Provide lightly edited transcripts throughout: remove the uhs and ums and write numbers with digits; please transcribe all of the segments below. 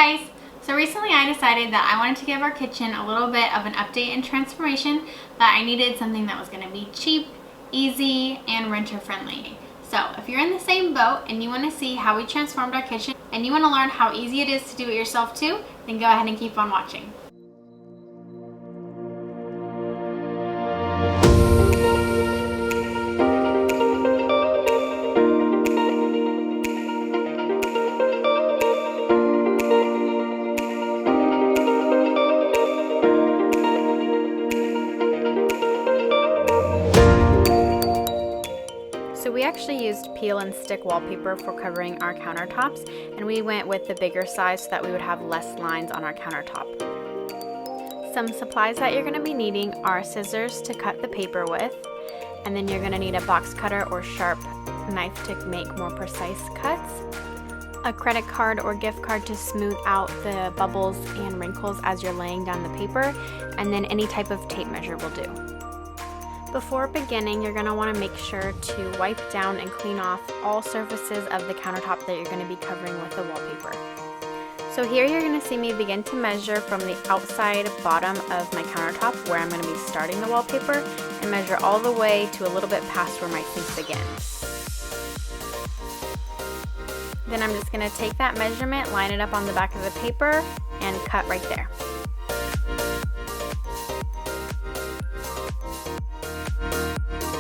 guys! So recently I decided that I wanted to give our kitchen a little bit of an update and transformation, that I needed something that was going to be cheap, easy, and renter friendly. So if you're in the same boat and you want to see how we transformed our kitchen and you want to learn how easy it is to do it yourself too, then go ahead and keep on watching. So we actually used peel and stick wallpaper for covering our countertops, and we went with the bigger size so that we would have less lines on our countertop. Some supplies that you're going to be needing are scissors to cut the paper with, and then you're going to need a box cutter or sharp knife to make more precise cuts, a credit card or gift card to smooth out the bubbles and wrinkles as you're laying down the paper, and then any type of tape measure will do. Before beginning, you're going to want to make sure to wipe down and clean off all surfaces of the countertop that you're going to be covering with the wallpaper. So here you're going to see me begin to measure from the outside bottom of my countertop where I'm going to be starting the wallpaper and measure all the way to a little bit past where my sink begins. Then I'm just going to take that measurement, line it up on the back of the paper, and cut right there.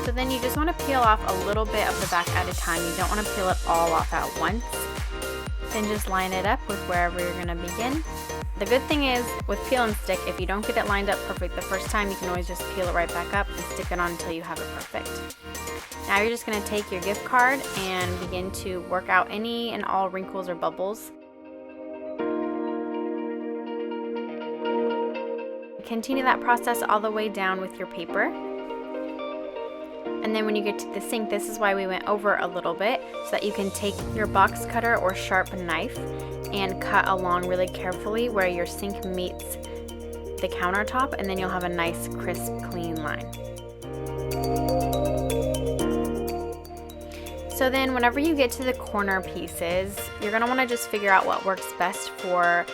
So then you just want to peel off a little bit of the back at a time. You don't want to peel it all off at once. Then just line it up with wherever you're going to begin. The good thing is with peel and stick, if you don't get it lined up perfect the first time, you can always just peel it right back up and stick it on until you have it perfect. Now you're just going to take your gift card and begin to work out any and all wrinkles or bubbles. Continue that process all the way down with your paper. And then when you get to the sink, this is why we went over a little bit, so that you can take your box cutter or sharp knife and cut along really carefully where your sink meets the countertop, and then you'll have a nice crisp clean line. So then whenever you get to the corner pieces, you're going to want to just figure out what works best for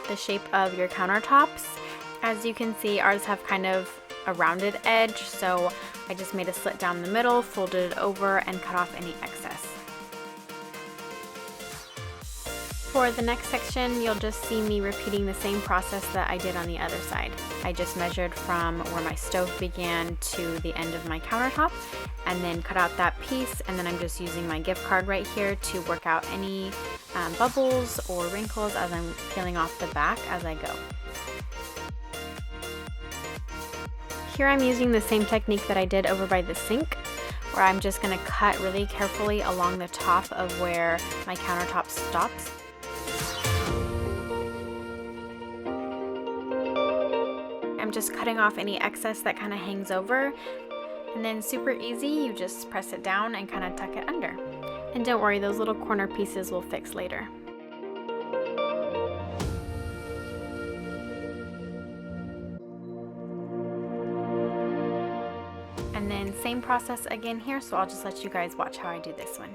the shape of your countertops. As you can see, ours have kind of a rounded edge, so I just made a slit down the middle, folded it over, and cut off any excess. For the next section, you'll just see me repeating the same process that I did on the other side. I just measured from where my stove began to the end of my countertop, and then cut out that piece, and then I'm just using my gift card right here to work out any bubbles or wrinkles as I'm peeling off the back as I go. Here I'm using the same technique that I did over by the sink, where I'm just going to cut really carefully along the top of where my countertop stops. I'm just cutting off any excess that kind of hangs over, and then super easy, you just press it down and kind of tuck it under. And don't worry, those little corner pieces will fix later. And then same process again here, so I'll just let you guys watch how I do this one.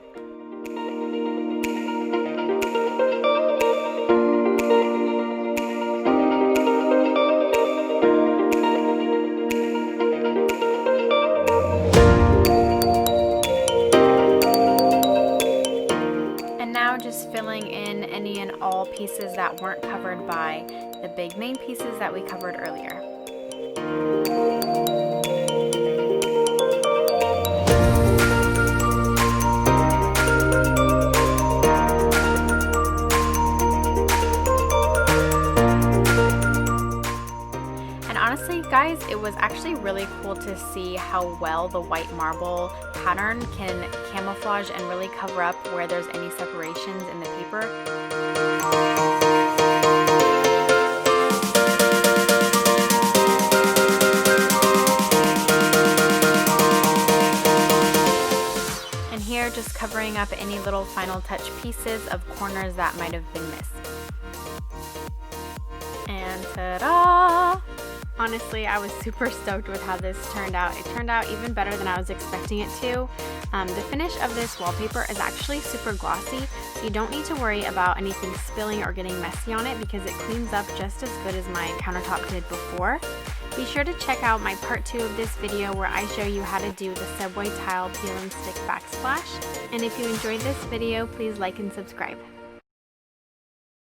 And now just filling in any and all pieces that weren't covered by the big main pieces that we covered earlier. Honestly, guys, it was actually really cool to see how well the white marble pattern can camouflage and really cover up where there's any separations in the paper. And here, just covering up any little final touch pieces of corners that might have been missed. And ta-da! Honestly, I was super stoked with how this turned out. It turned out even better than I was expecting it to. The finish of this wallpaper is actually super glossy, You don't need to worry about anything spilling or getting messy on it because it cleans up just as good as my countertop did before. Be sure to check out my part 2 of this video where I show you how to do the subway tile peel and stick backsplash. And if you enjoyed this video, please like and subscribe.